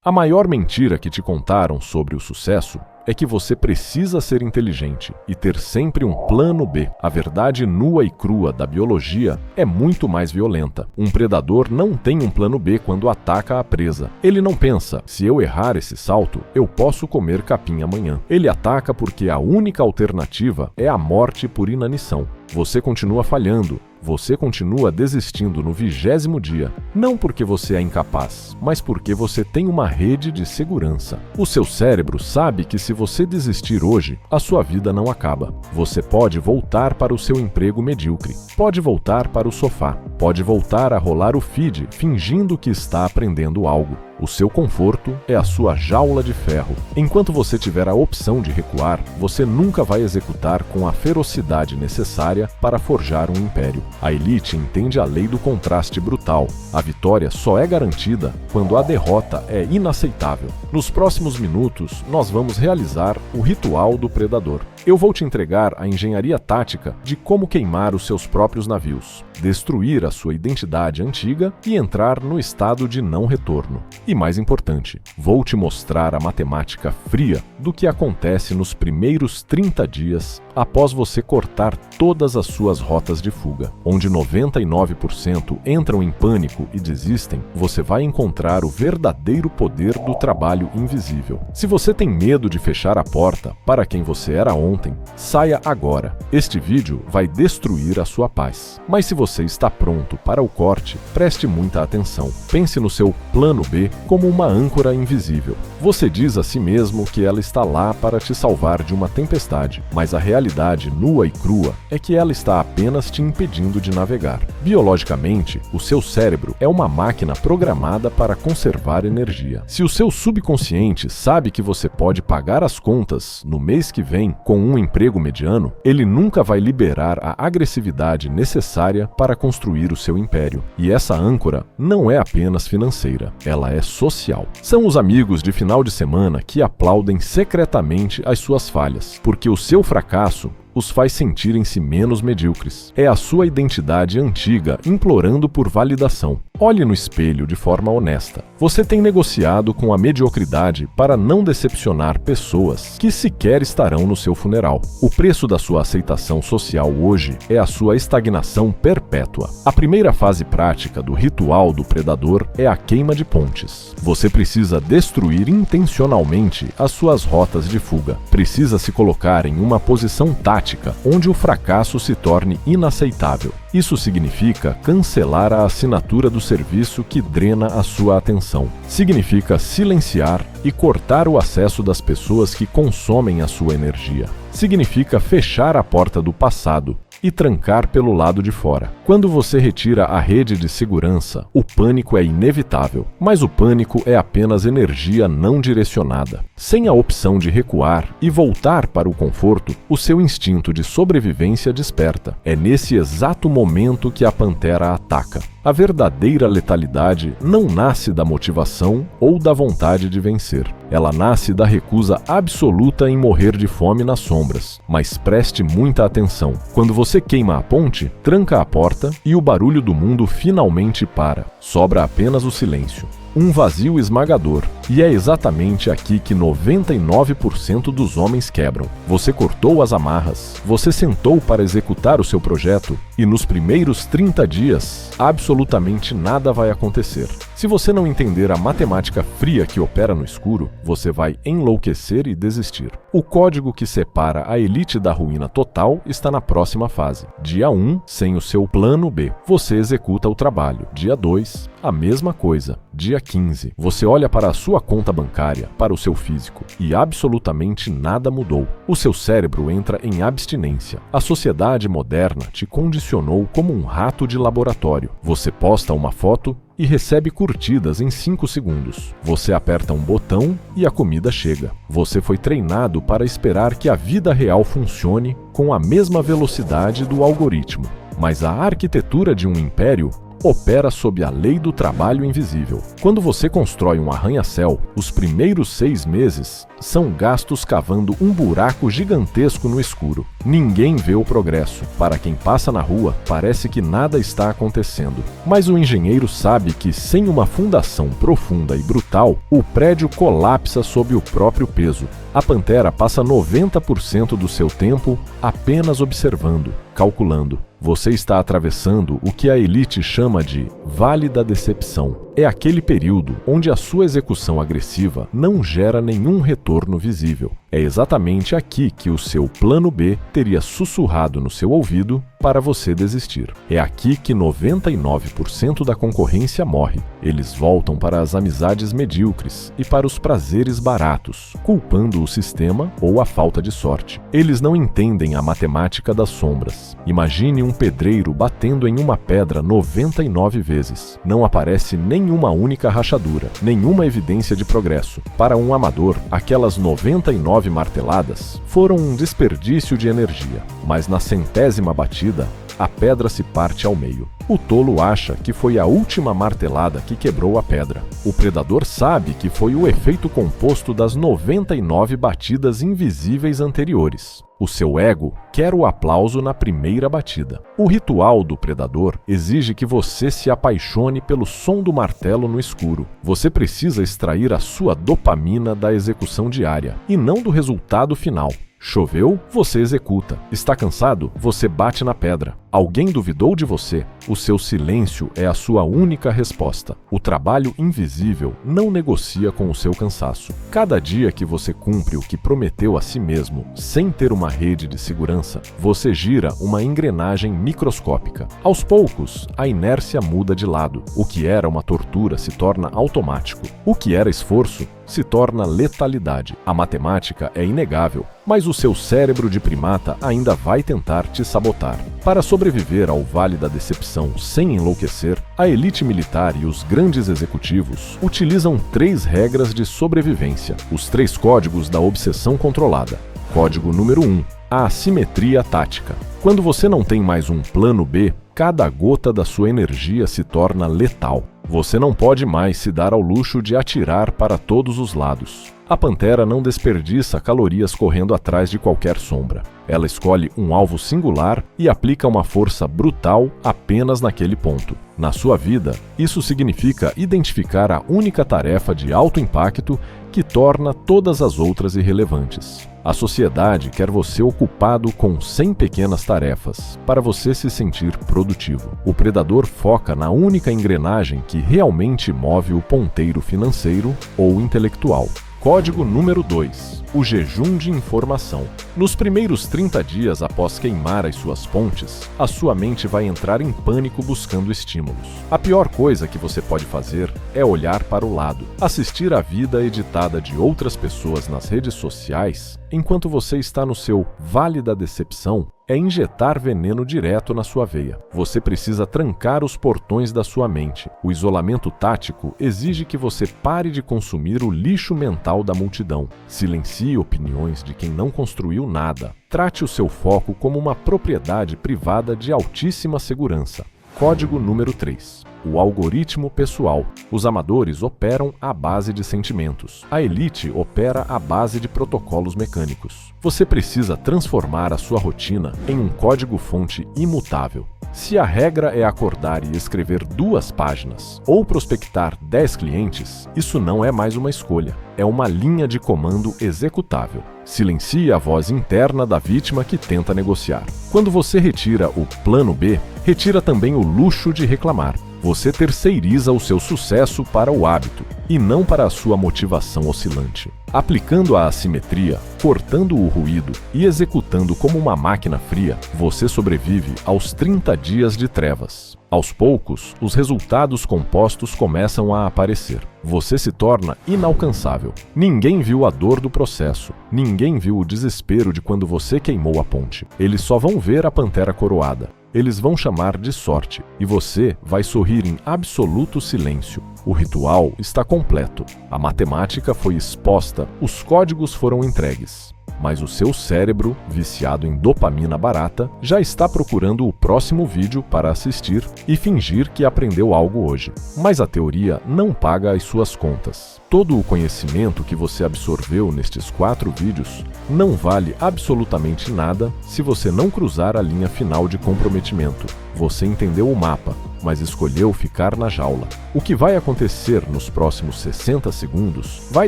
A maior mentira que te contaram sobre o sucesso é que você precisa ser inteligente e ter sempre um plano B. A verdade nua e crua da biologia é muito mais violenta. Um predador não tem um plano B quando ataca a presa. Ele não pensa, se eu errar esse salto, eu posso comer capim amanhã. Ele ataca porque a única alternativa é a morte por inanição. Você continua falhando. Você continua desistindo no 20º dia, não porque você é incapaz, mas porque você tem uma rede de segurança. O seu cérebro sabe que se você desistir hoje, a sua vida não acaba. Você pode voltar para o seu emprego medíocre, pode voltar para o sofá, pode voltar a rolar o feed fingindo que está aprendendo algo. O seu conforto é a sua jaula de ferro. Enquanto você tiver a opção de recuar, você nunca vai executar com a ferocidade necessária para forjar um império. A elite entende a lei do contraste brutal. A vitória só é garantida quando a derrota é inaceitável. Nos próximos minutos, nós vamos realizar o ritual do predador. Eu vou te entregar a engenharia tática de como queimar os seus próprios navios, destruir a sua identidade antiga e entrar no estado de não retorno. E mais importante, vou te mostrar a matemática fria do que acontece nos primeiros 30 dias após você cortar todas as suas rotas de fuga. Onde 99% entram em pânico e desistem, você vai encontrar o verdadeiro poder do trabalho invisível. Se você tem medo de fechar a porta para quem você era ontem, saia agora. Este vídeo vai destruir a sua paz. Mas se você está pronto para o corte, preste muita atenção. Pense no seu plano B como uma âncora invisível. Você diz a si mesmo que ela está lá para te salvar de uma tempestade, mas a realidade nua e crua é que ela está apenas te impedindo de navegar. Biologicamente, o seu cérebro é uma máquina programada para conservar energia. Se o seu subconsciente sabe que você pode pagar as contas no mês que vem com um emprego mediano, ele nunca vai liberar a agressividade necessária para construir o seu império. E essa âncora não é apenas financeira, ela é social. São os amigos de final de semana que aplaudem secretamente as suas falhas, porque o seu fracasso os faz sentirem-se menos medíocres. É a sua identidade antiga implorando por validação. Olhe no espelho de forma honesta. Você tem negociado com a mediocridade para não decepcionar pessoas que sequer estarão no seu funeral. O preço da sua aceitação social hoje é a sua estagnação perpétua. A primeira fase prática do ritual do predador é a queima de pontes. Você precisa destruir intencionalmente as suas rotas de fuga. Precisa se colocar em uma posição tática onde o fracasso se torne inaceitável. Isso significa cancelar a assinatura do serviço que drena a sua atenção. Significa silenciar e cortar o acesso das pessoas que consomem a sua energia. Significa fechar a porta do passado e trancar pelo lado de fora. Quando você retira a rede de segurança, o pânico é inevitável, mas o pânico é apenas energia não direcionada. Sem a opção de recuar e voltar para o conforto, o seu instinto de sobrevivência desperta. É nesse exato momento que a pantera ataca. A verdadeira letalidade não nasce da motivação ou da vontade de vencer. Ela nasce da recusa absoluta em morrer de fome nas sombras. Mas preste muita atenção. Quando você queima a ponte, tranca a porta e o barulho do mundo finalmente para. Sobra apenas o silêncio. Um vazio esmagador. E é exatamente aqui que 99% dos homens quebram. Você cortou as amarras, você sentou para executar o seu projeto e nos primeiros 30 dias, absolutamente nada vai acontecer. Se você não entender a matemática fria que opera no escuro, você vai enlouquecer e desistir. O código que separa a elite da ruína total está na próxima fase. Dia 1, sem o seu plano B, você executa o trabalho. Dia 2, a mesma coisa. Dia 15, você olha para a sua conta bancária, para o seu físico, e absolutamente nada mudou. O seu cérebro entra em abstinência. A sociedade moderna te condicionou como um rato de laboratório. Você posta uma foto e recebe curtidas em 5 segundos. Você aperta um botão e a comida chega. Você foi treinado para esperar que a vida real funcione com a mesma velocidade do algoritmo. Mas a arquitetura de um império opera sob a lei do trabalho invisível. Quando você constrói um arranha-céu, os primeiros 6 meses são gastos cavando um buraco gigantesco no escuro. Ninguém vê o progresso. Para quem passa na rua, parece que nada está acontecendo. Mas o engenheiro sabe que, sem uma fundação profunda e brutal, o prédio colapsa sob o próprio peso. A Pantera passa 90% do seu tempo apenas observando, calculando. Você está atravessando o que a elite chama de Vale da Decepção. É aquele período onde a sua execução agressiva não gera nenhum retorno visível. É exatamente aqui que o seu plano B teria sussurrado no seu ouvido para você desistir. É aqui que 99% da concorrência morre. Eles voltam para as amizades medíocres e para os prazeres baratos, culpando o sistema ou a falta de sorte. Eles não entendem a matemática das sombras. Imagine um pedreiro batendo em uma pedra 99 vezes. Não aparece nenhuma única rachadura, nenhuma evidência de progresso. Para um amador, aquelas 99 marteladas foram um desperdício de energia, mas na 100ª batida, a pedra se parte ao meio. O tolo acha que foi a última martelada que quebrou a pedra. O predador sabe que foi o efeito composto das 99 batidas invisíveis anteriores. O seu ego quer o aplauso na primeira batida. O ritual do predador exige que você se apaixone pelo som do martelo no escuro. Você precisa extrair a sua dopamina da execução diária e não do resultado final. Choveu? Você executa. Está cansado? Você bate na pedra. Alguém duvidou de você? O seu silêncio é a sua única resposta. O trabalho invisível não negocia com o seu cansaço. Cada dia que você cumpre o que prometeu a si mesmo, sem ter uma rede de segurança, você gira uma engrenagem microscópica. Aos poucos, a inércia muda de lado. O que era uma tortura se torna automático. O que era esforço se torna letalidade. A matemática é inegável, mas o seu cérebro de primata ainda vai tentar te sabotar. Para sobreviver ao Vale da Decepção sem enlouquecer, a elite militar e os grandes executivos utilizam 3 regras de sobrevivência, os 3 códigos da obsessão controlada. Código número 1. A assimetria tática. Quando você não tem mais um plano B, cada gota da sua energia se torna letal. Você não pode mais se dar ao luxo de atirar para todos os lados. A Pantera não desperdiça calorias correndo atrás de qualquer sombra. Ela escolhe um alvo singular e aplica uma força brutal apenas naquele ponto. Na sua vida, isso significa identificar a única tarefa de alto impacto que torna todas as outras irrelevantes. A sociedade quer você ocupado com 100 pequenas tarefas para você se sentir produtivo. O predador foca na única engrenagem que realmente move o ponteiro financeiro ou intelectual. Código número 2. O jejum de informação. Nos primeiros 30 dias após queimar as suas pontes, a sua mente vai entrar em pânico buscando estímulos. A pior coisa que você pode fazer é olhar para o lado. Assistir à vida editada de outras pessoas nas redes sociais, enquanto você está no seu Vale da Decepção, é injetar veneno direto na sua veia. Você precisa trancar os portões da sua mente. O isolamento tático exige que você pare de consumir o lixo mental da multidão. Silencie opiniões de quem não construiu nada. Trate o seu foco como uma propriedade privada de altíssima segurança. Código número 3. O algoritmo pessoal. Os amadores operam à base de sentimentos. A elite opera à base de protocolos mecânicos. Você precisa transformar a sua rotina em um código-fonte imutável. Se a regra é acordar e escrever 2 páginas ou prospectar 10 clientes, isso não é mais uma escolha. É uma linha de comando executável. Silencie a voz interna da vítima que tenta negociar. Quando você retira o plano B, retira também o luxo de reclamar. Você terceiriza o seu sucesso para o hábito e não para a sua motivação oscilante. Aplicando a assimetria, cortando o ruído e executando como uma máquina fria, você sobrevive aos 30 dias de trevas. Aos poucos, os resultados compostos começam a aparecer. Você se torna inalcançável. Ninguém viu a dor do processo. Ninguém viu o desespero de quando você queimou a ponte. Eles só vão ver a Pantera coroada. Eles vão chamar de sorte, e você vai sorrir em absoluto silêncio. O ritual está completo. A matemática foi exposta, os códigos foram entregues. mas o seu cérebro, viciado em dopamina barata, já está procurando o próximo vídeo para assistir e fingir que aprendeu algo hoje. Mas a teoria não paga as suas contas. Todo o conhecimento que você absorveu nestes 4 vídeos não vale absolutamente nada se você não cruzar a linha final de comprometimento. Você entendeu o mapa, mas escolheu ficar na jaula. O que vai acontecer nos próximos 60 segundos vai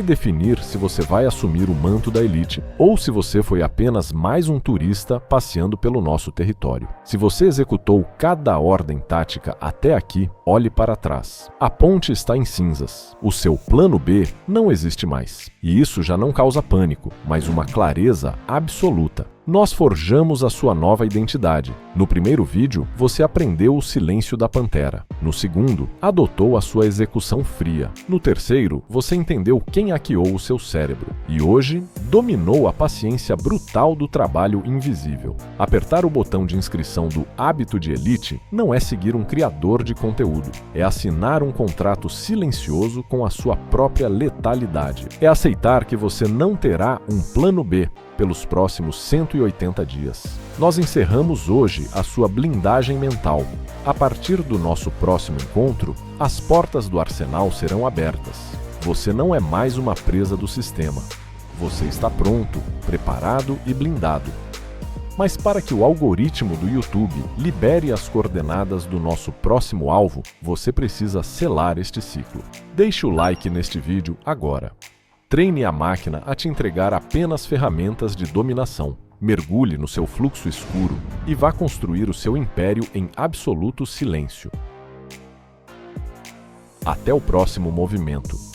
definir se você vai assumir o manto da elite ou se você foi apenas mais um turista passeando pelo nosso território. Se você executou cada ordem tática até aqui, olhe para trás. A ponte está em cinzas. O seu plano B não existe mais. E isso já não causa pânico, mas uma clareza absoluta. Nós forjamos a sua nova identidade. No primeiro vídeo, você aprendeu o silêncio da pantera. No segundo, adotou a sua execução fria. No terceiro, você entendeu quem hackeou o seu cérebro. E hoje, dominou a paciência brutal do trabalho invisível. Apertar o botão de inscrição do Hábito de Elite não é seguir um criador de conteúdo. É assinar um contrato silencioso com a sua própria letalidade. É aceitar que você não terá um plano B pelos próximos 180 dias. Nós encerramos hoje a sua blindagem mental. A partir do nosso próximo encontro, as portas do arsenal serão abertas. Você não é mais uma presa do sistema. Você está pronto, preparado e blindado. Mas para que o algoritmo do YouTube libere as coordenadas do nosso próximo alvo, você precisa selar este ciclo. Deixe o like neste vídeo agora. Treine a máquina a te entregar apenas ferramentas de dominação. Mergulhe no seu fluxo escuro e vá construir o seu império em absoluto silêncio. Até o próximo movimento.